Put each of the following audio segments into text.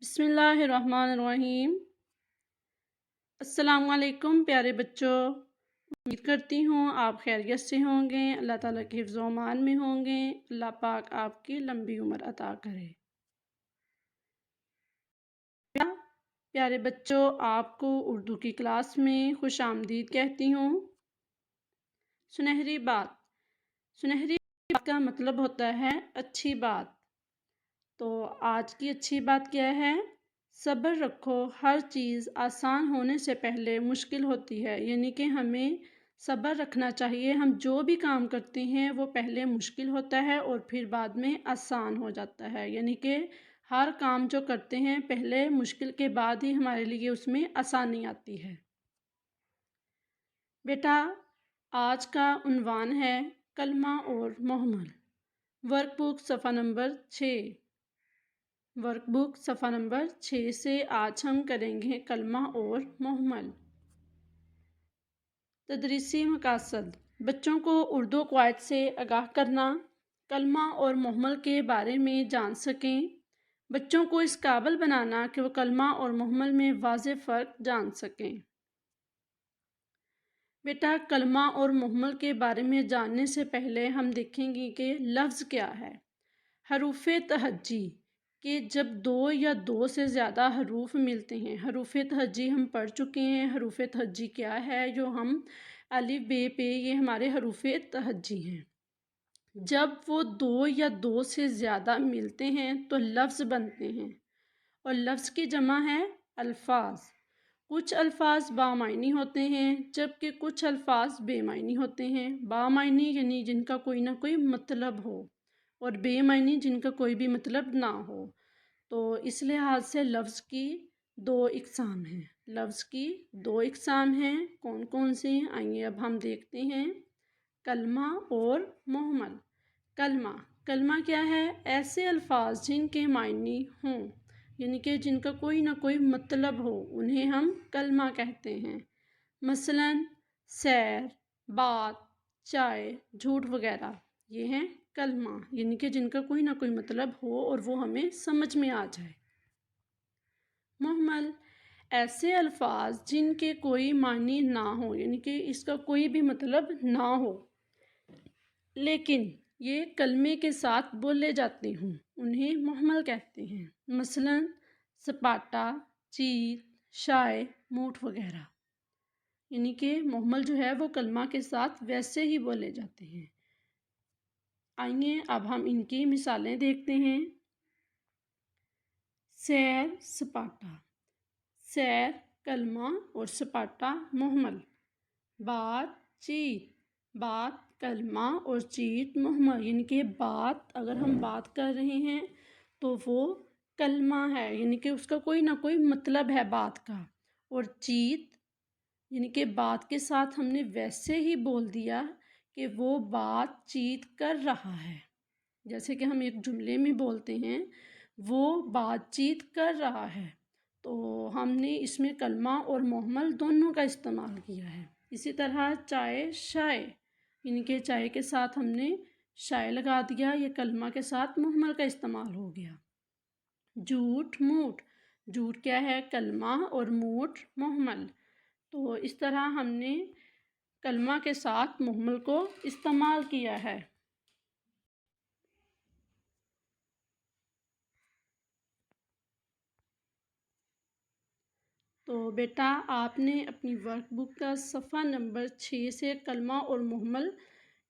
بسم اللہ الرحمن الرحیم۔ السلام علیکم پیارے بچوں، امید کرتی ہوں آپ خیریت سے ہوں گے، اللہ تعالیٰ کے حفظ و امان میں ہوں گے، اللہ پاک آپ کی لمبی عمر عطا کرے۔ پیارے بچوں، آپ کو اردو کی کلاس میں خوش آمدید کہتی ہوں۔ سنہری بات، سنہری بات کا مطلب ہوتا ہے اچھی بات۔ تو آج کی اچھی بات کیا ہے؟ صبر رکھو، ہر چیز آسان ہونے سے پہلے مشکل ہوتی ہے، یعنی کہ ہمیں صبر رکھنا چاہیے۔ ہم جو بھی کام کرتے ہیں وہ پہلے مشکل ہوتا ہے اور پھر بعد میں آسان ہو جاتا ہے، یعنی کہ ہر کام جو کرتے ہیں پہلے مشکل کے بعد ہی ہمارے لیے اس میں آسانی آتی ہے۔ بیٹا، آج کا عنوان ہے کلمہ اور محمل۔ ورک بک صفحہ نمبر 6، ورک بک صفحہ نمبر 6 سے آج ہم کریں گے کلمہ اور محمل۔ تدریسی مقاصد: بچوں کو اردو قواعد سے آگاہ کرنا، کلمہ اور محمل کے بارے میں جان سکیں، بچوں کو اس قابل بنانا کہ وہ کلمہ اور محمل میں واضح فرق جان سکیں۔ بیٹا، کلمہ اور محمل کے بارے میں جاننے سے پہلے ہم دیکھیں گے کہ لفظ کیا ہے۔ حروف تہجی کہ جب دو یا دو سے زیادہ حروف ملتے ہیں، حروف تہجی ہم پڑھ چکے ہیں۔ حروف تہجی کیا ہے؟ جو ہم الف بے پہ، یہ ہمارے حروف تہجی ہیں۔ جب وہ دو یا دو سے زیادہ ملتے ہیں تو لفظ بنتے ہیں، اور لفظ کی جمع ہے الفاظ۔ کچھ الفاظ بامعنی ہوتے ہیں جبکہ کچھ الفاظ بے معنی ہوتے ہیں۔ بامعنی یعنی جن کا کوئی نہ کوئی مطلب ہو، اور بے معنی جن کا کوئی بھی مطلب نہ ہو۔ تو اس لحاظ سے لفظ کی دو اقسام ہیں، لفظ کی دو اقسام ہیں۔ کون کون سی؟ آئیے اب ہم دیکھتے ہیں۔ کلمہ اور محمل۔ کلمہ کیا ہے؟ ایسے الفاظ جن کے معنی ہوں، یعنی کہ جن کا کوئی نہ کوئی مطلب ہو، انہیں ہم کلمہ کہتے ہیں۔ مثلاً سیر، بات، چائے، جھوٹ وغیرہ، یہ ہیں کلمہ، یعنی کہ جن کا کوئی نہ کوئی مطلب ہو اور وہ ہمیں سمجھ میں آ جائے۔ محمل، ایسے الفاظ جن کے کوئی معنی نہ ہو، یعنی کہ اس کا کوئی بھی مطلب نہ ہو لیکن یہ کلمے کے ساتھ بولے جاتے ہوں، انہیں محمل کہتے ہیں۔ مثلاً سپاٹا، چیت، شائع، موٹھ وغیرہ، یعنی کہ محمل جو ہے وہ کلمہ کے ساتھ ویسے ہی بولے جاتے ہیں۔ آئیے اب ہم ان کی مثالیں دیکھتے ہیں۔ سیر، سپاٹا۔ سیر کلمہ اور سپاٹا محمل۔ بات، چیت۔ بات کلمہ اور چیت محمل، یعنی کہ بات، اگر ہم بات کر رہے ہیں تو وہ کلمہ ہے، یعنی کہ اس کا کوئی نہ کوئی مطلب ہے بات کا۔ اور چیت یعنی کہ بات کے ساتھ ہم نے ویسے ہی بول دیا کہ وہ بات چیت کر رہا ہے، جیسے کہ ہم ایک جملے میں بولتے ہیں وہ بات چیت کر رہا ہے، تو ہم نے اس میں کلمہ اور محمل دونوں کا استعمال کیا ہے۔ اسی طرح چائے، شائع، یعنی کہ چائے کے ساتھ ہم نے شائع لگا دیا، یہ کلمہ کے ساتھ محمل کا استعمال ہو گیا۔ جھوٹ، موٹھ۔ جھوٹ کیا ہے؟ کلمہ، اور موٹھ محمل۔ تو اس طرح ہم نے کلمہ کے ساتھ محمل کو استعمال کیا ہے۔ تو بیٹا، آپ نے اپنی ورک بک کا صفحہ نمبر 6 سے کلمہ اور محمل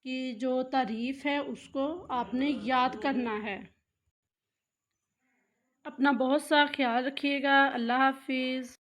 کی جو تعریف ہے اس کو آپ نے یاد کرنا ہے۔ اپنا بہت سا خیال رکھیے گا۔ اللہ حافظ۔